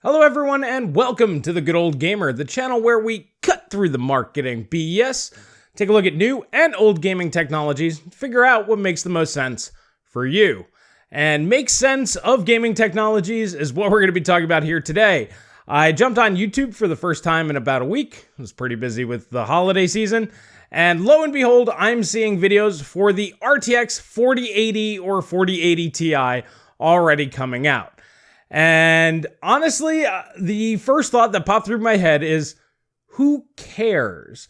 Hello everyone and welcome to The Good Old Gamer, the channel where we cut through the marketing BS, take a look at new and old gaming technologies, figure out what makes the most sense for you. And make sense of gaming technologies is what we're going to be talking about here today. I jumped on YouTube for the first time in about a week. I was pretty busy with the holiday season. And lo and behold, I'm seeing videos for the RTX 4080 or 4080 Ti already coming out. And honestly, the first thought that popped through my head is, who cares?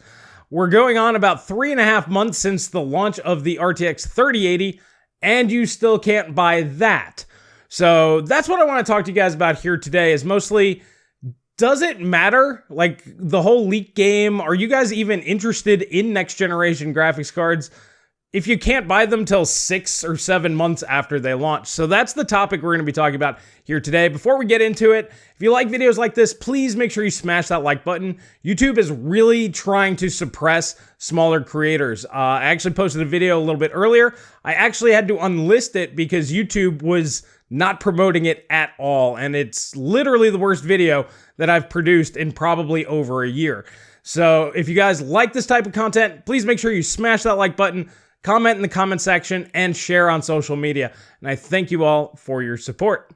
We're going on about 3.5 months since the launch of the RTX 3080, and you still can't buy that. So that's what I want to talk to you guys about here today, is mostly, does it matter? Like the whole leak game, are you guys even interested in next generation graphics cards if you can't buy them till 6 or 7 months after they launch? So that's the topic we're going to be talking about here today. Before we get into it, if you like videos like this, please make sure you smash that like button. YouTube is really trying to suppress smaller creators. I actually posted a video a little bit earlier. I actually had to unlist it because YouTube was not promoting it at all. And it's literally the worst video that I've produced in probably over a year. So if you guys like this type of content, please make sure you smash that like button, comment in the comment section, and share on social media. And I thank you all for your support.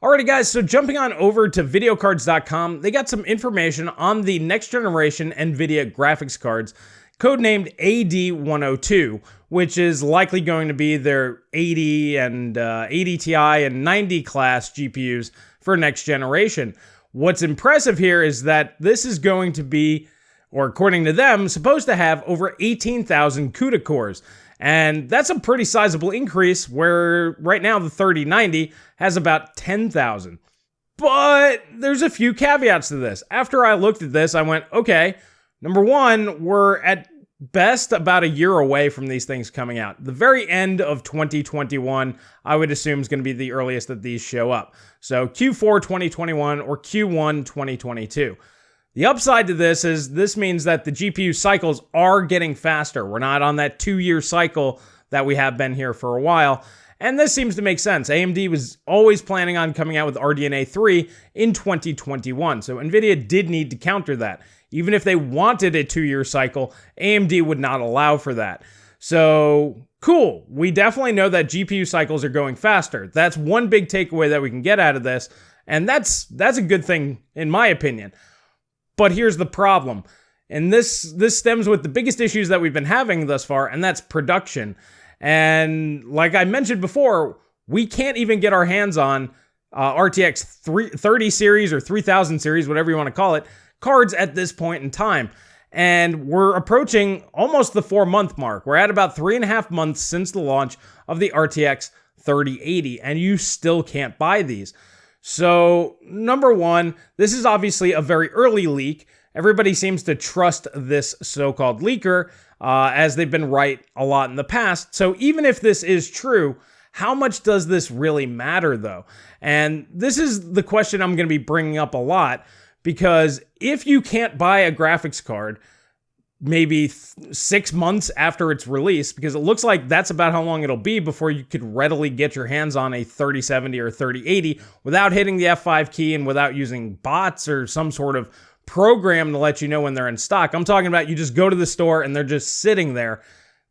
Alrighty guys, so jumping on over to videocards.com, they got some information on the next generation Nvidia graphics cards, codenamed AD102, which is likely going to be their 80 and 80 Ti and 90 class GPUs for next generation. What's impressive here is that this is going to be, or according to them, supposed to have over 18,000 CUDA cores. And that's a pretty sizable increase, where right now the 3090 has about 10,000. But there's a few caveats to this. After I looked at this, I went, okay, number one, we're at best about a year away from these things coming out. The very end of 2021, I would assume, is going to be the earliest that these show up. So Q4 2021 or Q1 2022. The upside to this is this means that the GPU cycles are getting faster. We're not on that 2-year cycle that we have been here for a while. And this seems to make sense. AMD was always planning on coming out with RDNA 3 in 2021. So Nvidia did need to counter that. Even if they wanted a 2-year cycle, AMD would not allow for that. So cool. We definitely know that GPU cycles are going faster. That's one big takeaway that we can get out of this. And that's a good thing in my opinion. But here's the problem, and this stems with the biggest issues that we've been having thus far, and that's production. And like I mentioned before, we can't even get our hands on RTX 30 series or 3000 series, whatever you want to call it, cards at this point in time. And we're approaching almost the 4-month mark. We're at about 3.5 months since the launch of the RTX 3080, and you still can't buy these. So, number one, this is obviously a very early leak. Everybody seems to trust this so-called leaker, as they've been right a lot in the past. So even if this is true, how much does this really matter, though? And this is the question I'm going to be bringing up a lot, because if you can't buy a graphics card maybe 6 months after its release, because it looks like that's about how long it'll be before you could readily get your hands on a 3070 or 3080 without hitting the F5 key and without using bots or some sort of program to let you know when they're in stock. I'm talking about you just go to the store and they're just sitting there.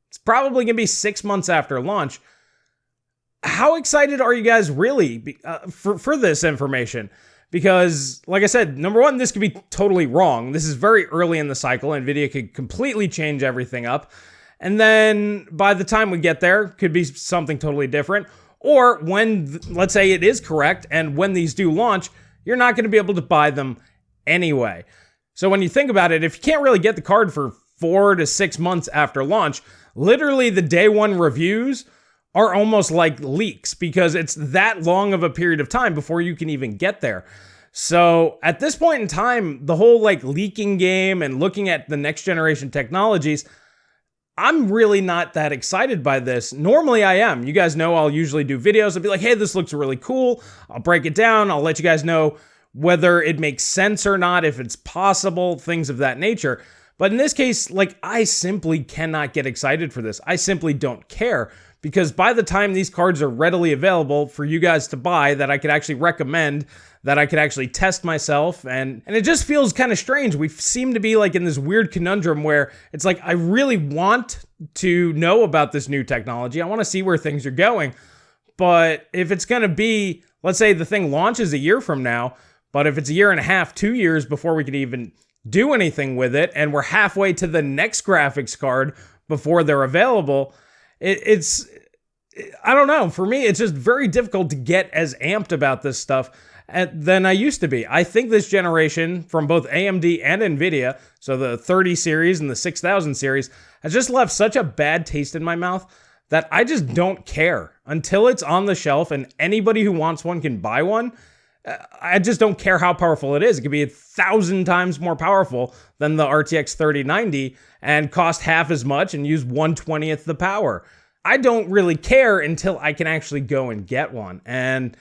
It's probably going to be 6 months after launch. How excited are you guys really for this information? Because, like I said, number one, this could be totally wrong. This is very early in the cycle. Nvidia could completely change everything up. And then by the time we get there, could be something totally different. Or when, let's say it is correct, and when these do launch, you're not going to be able to buy them anyway. So when you think about it, if you can't really get the card for 4 to 6 months after launch, literally the day one reviews are almost like leaks, because it's that long of a period of time before you can even get there. So at this point in time, the whole like leaking game and looking at the next generation technologies, I'm really not that excited by this. Normally I am. You guys know I'll usually do videos. I'll be like, hey, this looks really cool. I'll break it down. I'll let you guys know whether it makes sense or not, if it's possible, things of that nature. But in this case, like, I simply cannot get excited for this. I simply don't care. Because by the time these cards are readily available for you guys to buy, that I could actually recommend, that I could actually test myself. And it just feels kind of strange. We seem to be like in this weird conundrum where it's like, I really want to know about this new technology. I want to see where things are going. But if it's going to be, let's say the thing launches a year from now, but if it's a year and a half, 2 years before we could even do anything with it, and we're halfway to the next graphics card before they're available, it's I don't know. For me, it's just very difficult to get as amped about this stuff than I used to be. I think this generation from both AMD and Nvidia, so the 30 series and the 6000 series, has just left such a bad taste in my mouth that I just don't care until it's on the shelf and anybody who wants one can buy one. I just don't care how powerful it is. It could be 1,000 times more powerful than the RTX 3090 and cost half as much and use 1/20th the power. I don't really care until I can actually go and get one. And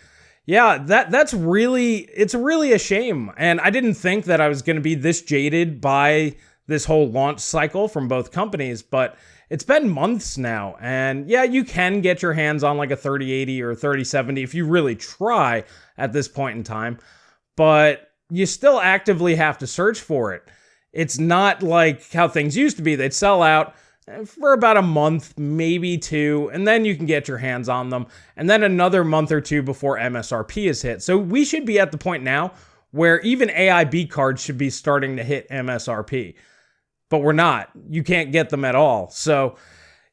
yeah, it's really a shame. And I didn't think that I was going to be this jaded by this whole launch cycle from both companies, but it's been months now. And yeah, you can get your hands on like a 3080 or a 3070 if you really try at this point in time, but you still actively have to search for it. It's not like how things used to be. They'd sell out for about a month, maybe 2, and then you can get your hands on them, and then another month or 2 before MSRP is hit. So we should be at the point now where even AIB cards should be starting to hit MSRP, but we're not. You can't get them at all. So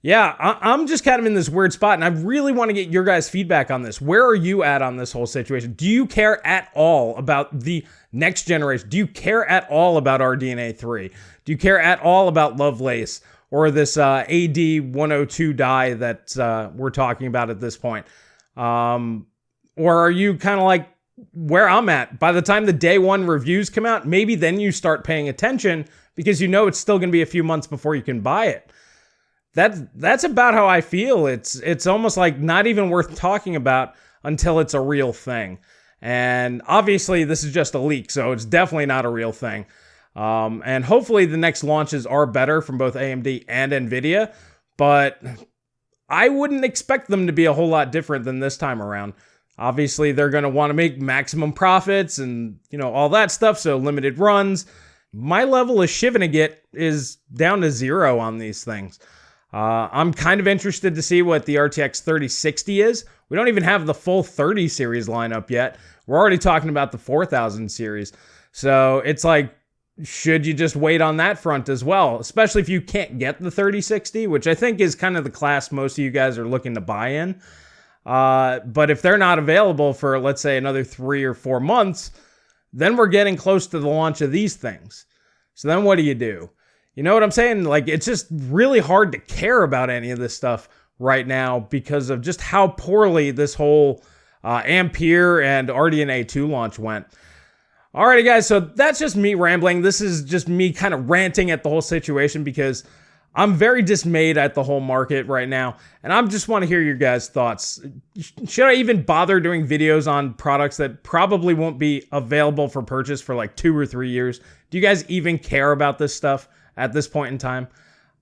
yeah, I'm just kind of in this weird spot, and I really want to get your guys' feedback on this. Where are you at on this whole situation? Do you care at all about the next generation? Do you care at all about RDNA 3? Do you care at all about Lovelace or this AD102 die that we're talking about at this point? Or are you kind of like where I'm at? By the time the day one reviews come out, maybe then you start paying attention because you know it's still going to be a few months before you can buy it. That's about how I feel. It's almost like not even worth talking about until it's a real thing. And obviously this is just a leak, so it's definitely not a real thing. And hopefully the next launches are better from both AMD and Nvidia, but I wouldn't expect them to be a whole lot different than this time around. Obviously they're going to want to make maximum profits and, all that stuff. So limited runs. My level of Shivanagit is down to 0 on these things. I'm kind of interested to see what the RTX 3060 is. We don't even have the full 30 series lineup yet. We're already talking about the 4000 series. So it's like, should you just wait on that front as well? Especially if you can't get the 3060, which I think is kind of the class most of you guys are looking to buy in. But if they're not available for, let's say, another 3 or 4 months, then we're getting close to the launch of these things. So then what do you do? You know what I'm saying? Like, it's just really hard to care about any of this stuff right now because of just how poorly this whole Ampere and RDNA 2 launch went. Alrighty, guys, so that's just me rambling. This is just me kind of ranting at the whole situation because I'm very dismayed at the whole market right now, and I just want to hear your guys' thoughts. Should I even bother doing videos on products that probably won't be available for purchase for like 2 or 3 years? Do you guys even care about this stuff at this point in time?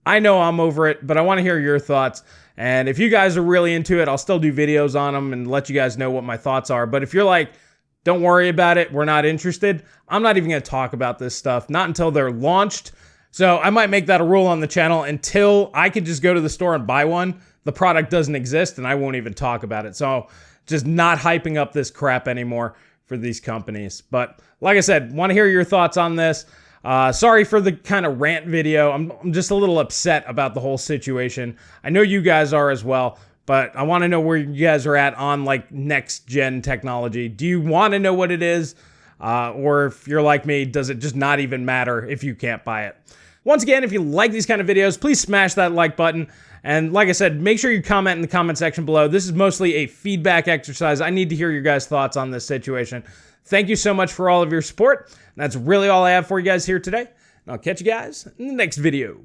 I know I'm over it, but I want to hear your thoughts. And if you guys are really into it, I'll still do videos on them and let you guys know what my thoughts are. But if you're like, don't worry about it, we're not interested, I'm not even going to talk about this stuff, not until they're launched. So I might make that a rule on the channel until I can just go to the store and buy one. The product doesn't exist and I won't even talk about it. So just not hyping up this crap anymore for these companies. But like I said, want to hear your thoughts on this. Sorry for the kind of rant video. I'm just a little upset about the whole situation. I know you guys are as well, but I want to know where you guys are at on like next gen technology. Do you want to know what it is? Or if you're like me, does it just not even matter if you can't buy it? Once again, if you like these kind of videos, please smash that like button. And like I said, make sure you comment in the comment section below. This is mostly a feedback exercise. I need to hear your guys' thoughts on this situation. Thank you so much for all of your support. That's really all I have for you guys here today. And I'll catch you guys in the next video.